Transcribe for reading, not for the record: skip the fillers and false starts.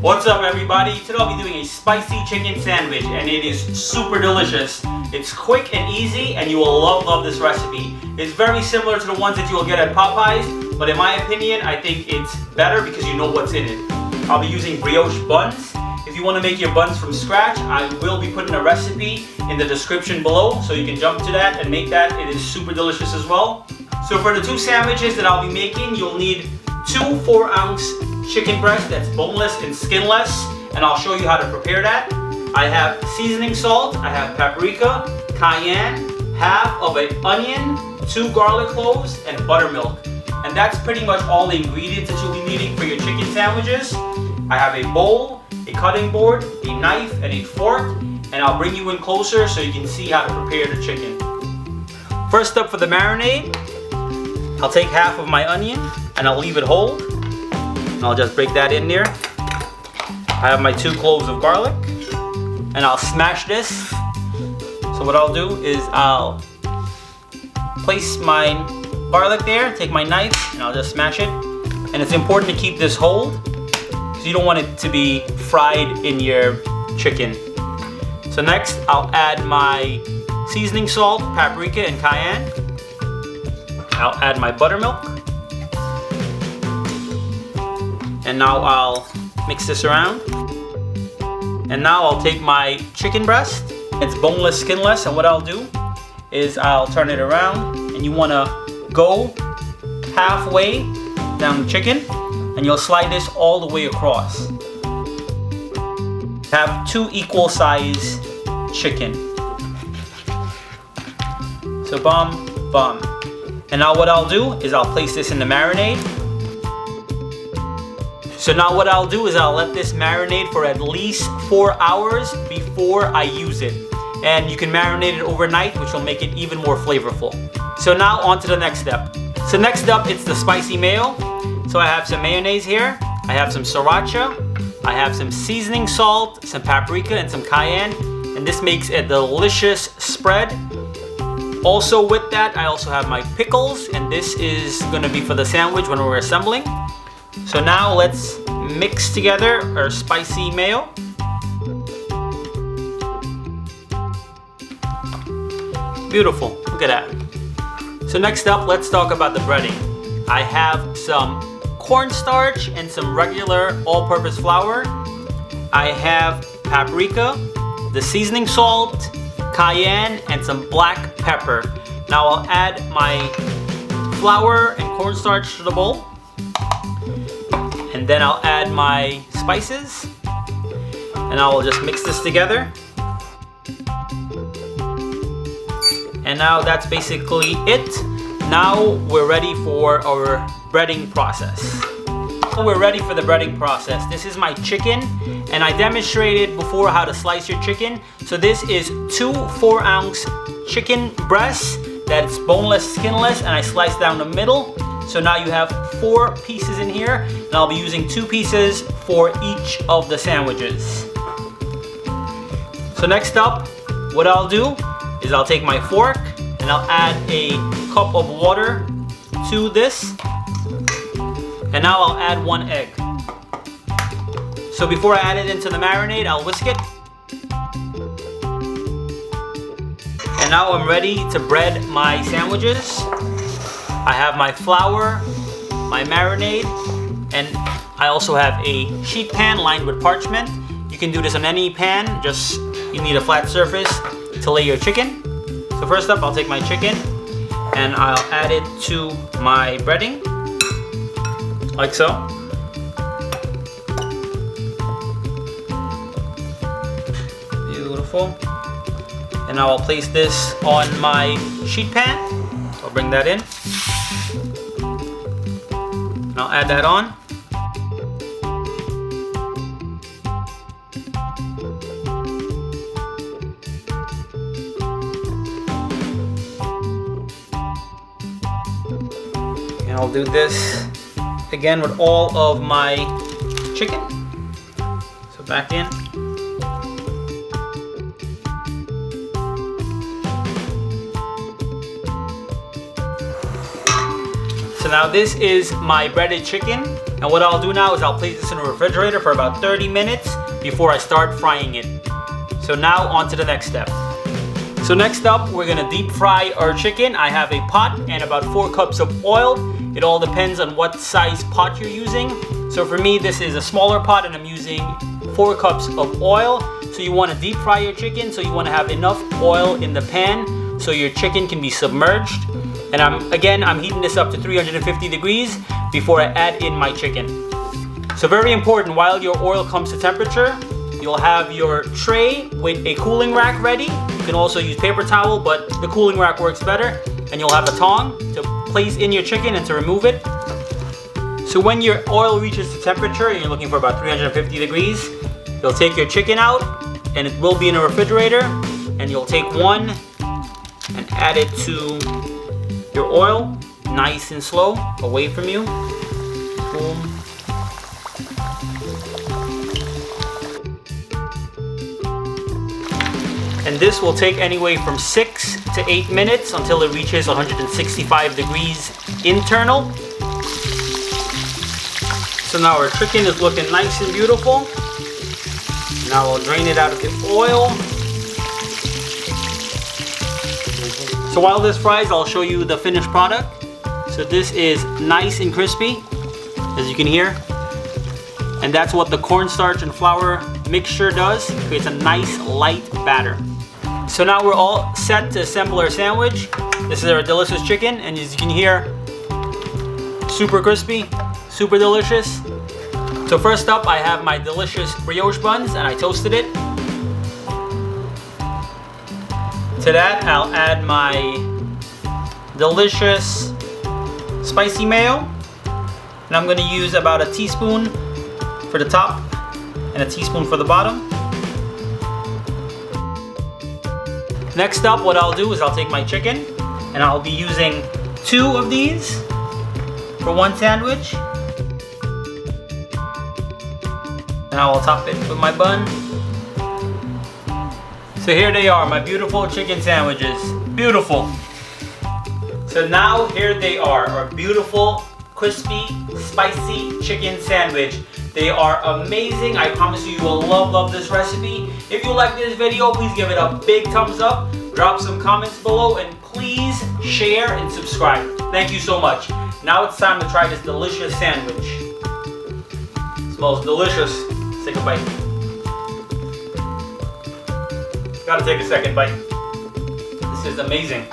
What's up everybody? Today I'll be doing a spicy chicken sandwich and it is super delicious. It's quick and easy and you will love this recipe. It's very similar to the ones that you will get at Popeyes, but in my opinion I think it's better because you know what's in it. I'll be using brioche buns. If you want to make your buns from scratch, I will be putting a recipe in the description below so you can jump to that and make that. It is super delicious as well. So for the two sandwiches that I'll be making, you'll need 2 4-ounce chicken breast that's boneless and skinless, and I'll show you how to prepare that. I have seasoning salt, I have paprika, cayenne, half of an onion, 2 garlic cloves, and buttermilk. And that's pretty much all the ingredients that you'll be needing for your chicken sandwiches. I have a bowl, a cutting board, a knife, and a fork, and I'll bring you in closer so you can see how to prepare the chicken. First up for the marinade, I'll take half of my onion and I'll leave it whole. I'll just break that in there. I have my 2 cloves of garlic and I'll smash this. So what I'll do is I'll place my garlic there, take my knife, and I'll just smash it. And it's important to keep this whole because you don't want it to be fried in your chicken. So next I'll add my seasoning salt, paprika, and cayenne. I'll add my buttermilk. And now I'll mix this around. And now I'll take my chicken breast. It's boneless, skinless, and what I'll do is I'll turn it around, and you want to go halfway down the chicken and you'll slide this all the way across. Have 2 equal size chicken. So bum, bum. And now what I'll do is I'll place this in the marinade. So now what I'll do is I'll let this marinate for at least 4 hours before I use it. And you can marinate it overnight, which will make it even more flavorful. So now on to the next step. So next up, it's the spicy mayo. So I have some mayonnaise here. I have some sriracha. I have some seasoning salt, some paprika, and some cayenne. And this makes a delicious spread. Also with that, I also have my pickles. And this is gonna be for the sandwich when we're assembling. So now let's mix together our spicy mayo. Beautiful, look at that. So next up, let's talk about the breading. I have some cornstarch and some regular all-purpose flour. I have paprika, the seasoning salt, cayenne, and some black pepper. Now I'll add my flour and cornstarch to the bowl. And then I'll add my spices and I will just mix this together. And now that's basically it. Now we're ready for our breading process. We're ready for the breading process. This is my chicken and I demonstrated before how to slice your chicken. So this is 2 4-ounce chicken breasts that's boneless, skinless, and I sliced down the middle. So now you have 4 pieces in here, and I'll be using 2 pieces for each of the sandwiches. So next up, what I'll do is I'll take my fork and I'll add a cup of water to this, and now I'll add 1 egg. So before I add it into the marinade, I'll whisk it. And now I'm ready to bread my sandwiches. I have my flour, my marinade, and I also have a sheet pan lined with parchment. You can do this on any pan, just you need a flat surface to lay your chicken. So first up, I'll take my chicken and I'll add it to my breading, like so. Beautiful. And now I'll place this on my sheet pan. I'll bring that in. And I'll add that on. And I'll do this again with all of my chicken. So back in. So now this is my breaded chicken, and what I'll do now is I'll place this in the refrigerator for about 30 minutes before I start frying it. So now on to the next step. So next up, we're gonna deep fry our chicken. I have a pot and about 4 cups of oil. It all depends on what size pot you're using. So for me, this is a smaller pot and I'm using 4 cups of oil. So you wanna deep fry your chicken, so you wanna have enough oil in the pan so your chicken can be submerged. And I'm heating this up to 350 degrees before I add in my chicken. So very important, while your oil comes to temperature, you'll have your tray with a cooling rack ready. You can also use paper towel, but the cooling rack works better. And you'll have a tong to place in your chicken and to remove it. So when your oil reaches the temperature, and you're looking for about 350 degrees, you'll take your chicken out, and it will be in a refrigerator, and you'll take one and add it to your oil, nice and slow, away from you. Boom. And this will take anywhere from 6 to 8 minutes until it reaches 165 degrees internal. So now our chicken is looking nice and beautiful. Now I'll drain it out of the oil. So while this fries, I'll show you the finished product. So this is nice and crispy, as you can hear. And that's what the cornstarch and flour mixture does. It creates a nice light batter. So now we're all set to assemble our sandwich. This is our delicious chicken, and as you can hear, super crispy, super delicious. So first up, I have my delicious brioche buns, and I toasted it. To that, I'll add my delicious spicy mayo. And I'm gonna use about a teaspoon for the top and a teaspoon for the bottom. Next up, what I'll do is I'll take my chicken, and I'll be using 2 of these for one sandwich. And I will top it with my bun. So here they are, my beautiful chicken sandwiches. Beautiful. So now here they are, our beautiful, crispy, spicy chicken sandwich. They are amazing. I promise you will love this recipe. If you like this video, please give it a big thumbs up. Drop some comments below, and please share and subscribe. Thank you so much. Now it's time to try this delicious sandwich. It smells delicious. Let's take a bite. Gotta take a second bite. This is amazing.